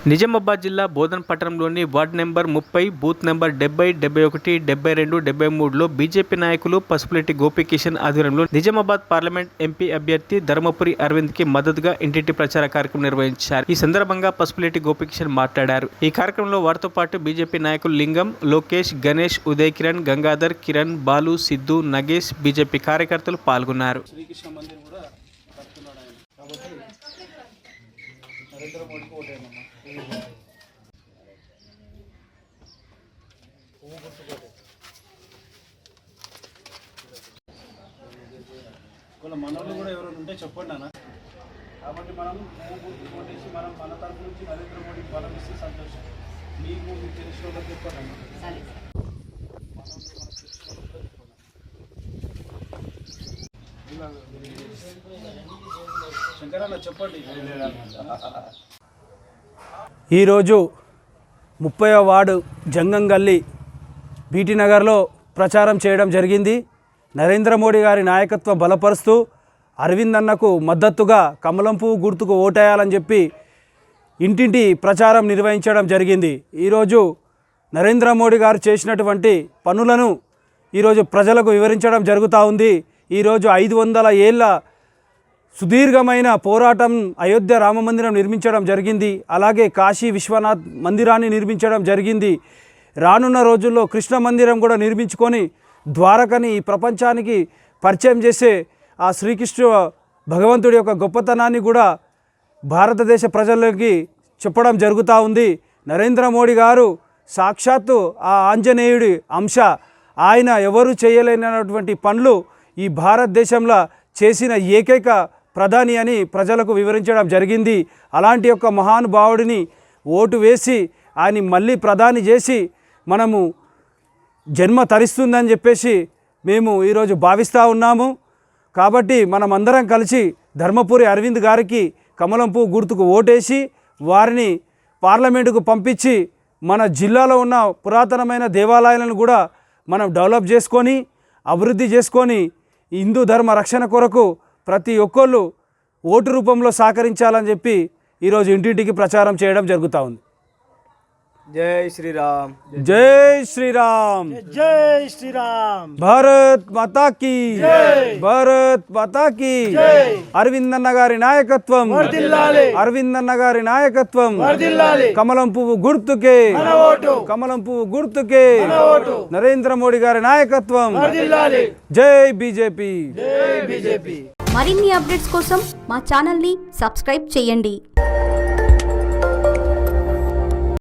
నిజామాబాద్ జిల్లా బోధన్ పట్టణంలోని ward number 30 booth number 70, 71, 72, 73లో బీజేపీ నాయకులు పసుపులెట్టి గోపీకిషన్ ఆధ్వర్యంలో నిజామాబాద్ పార్లమెంట్ ఎంపీ అభ్యర్థి ధర్మపురి అరవింద్ కి మద్దతుగా ఇంటింటి ప్రచార కార్యక్రమం నిర్వహించారు. ఈ సందర్భంగా పసుపులెట్టి గోపీకిషన్ మాట్లాడారు. ఈ కార్యక్రమంలో వారితో పాటు బీజేపీ నాయకులు లింగం, లోకేష్, గణేష్, ఉదయ్ కిరణ్, గంగాధర్, కిరణ్, బాలు, సిద్ధు, నగేష్, బీజేపీ కార్యకర్తలు పాల్గొన్నారు. నరేంద్ర మోడీకి ఓటేయమమ్మా. మనోళ్ళు కూడా ఎవరైనా ఉంటే చెప్పండి అన్న. కాబట్టి మనం ఓటేసి మనం మన తరఫు నుంచి నరేంద్ర మోడీకి బలం ఇస్తే సంతోషం. మీకు తెలిసిన వాళ్ళకి చెప్పండి అన్న. శంకరన్న చెప్పండి. ఈరోజు 30వ వార్డు జంగంగల్లి బీటీ నగర్లో ప్రచారం చేయడం జరిగింది. నరేంద్ర మోడీ గారి నాయకత్వం బలపరుస్తూ అరవింద్ అన్నకు మద్దతుగా కమలం పువ్వు గుర్తుకు ఓటేయాలని చెప్పి ఇంటింటి ప్రచారం నిర్వహించడం జరిగింది. ఈరోజు నరేంద్ర మోడీ గారు చేసినటువంటి పనులను ఈరోజు ప్రజలకు వివరించడం జరుగుతూ ఉంది. ఈరోజు 500 ఏళ్ళ సుదీర్ఘమైన పోరాటం అయోధ్య రామ మందిరం నిర్మించడం జరిగింది. అలాగే కాశీ విశ్వనాథ్ మందిరాన్ని నిర్మించడం జరిగింది. రానున్న రోజుల్లో కృష్ణ మందిరం కూడా నిర్మించుకొని ద్వారకని ఈ ప్రపంచానికి పరిచయం చేసే ఆ శ్రీకృష్ణ భగవంతుడి యొక్క గొప్పతనాన్ని కూడా భారతదేశ ప్రజలకి చెప్పడం జరుగుతూ ఉంది. నరేంద్ర మోడీ గారు సాక్షాత్తు ఆ ఆంజనేయుడి అంశ. ఆయన ఎవరు చేయలేనటువంటి పనులు ఈ భారతదేశంలో చేసిన ఏకైక ప్రధాని అని ప్రజలకు వివరించడం జరిగింది. అలాంటి యొక్క మహానుభావుడిని ఓటు వేసి ఆయన మళ్ళీ ప్రధాని చేసి మనము జన్మ తరిస్తుందని చెప్పేసి మేము ఈరోజు భావిస్తూ ఉన్నాము. కాబట్టి మనమందరం కలిసి ధర్మపురి అరవింద్ గారికి కమలం పువ్వు గుర్తుకు ఓటేసి వారిని పార్లమెంటుకు పంపించి మన జిల్లాలో ఉన్న పురాతనమైన దేవాలయాలను కూడా మనం డెవలప్ చేసుకొని అభివృద్ధి చేసుకొని హిందూ ధర్మ రక్షణ కొరకు ప్రతి ఒక్కళ్ళు ఓటు రూపంలో సహకరించాలని చెప్పి ఈరోజు ఇంటింటికి ప్రచారం చేయడం జరుగుతూ ఉంది. జై శ్రీరామ్, జై శ్రీరామ్, జై శ్రీరామ్. భారత్ మాతా కీ జై, భారత్ మాతా కీ జై. అరవింద్ అన్న గారి నాయకత్వం వర్ధిల్లాలి, అరవింద్ అన్న గారి నాయకత్వం వర్ధిల్లాలి. కమలం పువ్వు గుర్తుకే మన ఓటు, కమలం పువ్వు గుర్తుకే మన ఓటు. నరేంద్ర మోడీ గారి నాయకత్వం వర్ధిల్లాలి. జై బీజేపీ, జై బీజేపీ. మరిన్ని అప్డేట్స్ కోసం మా ఛానల్ని సబ్స్క్రైబ్ చేయండి.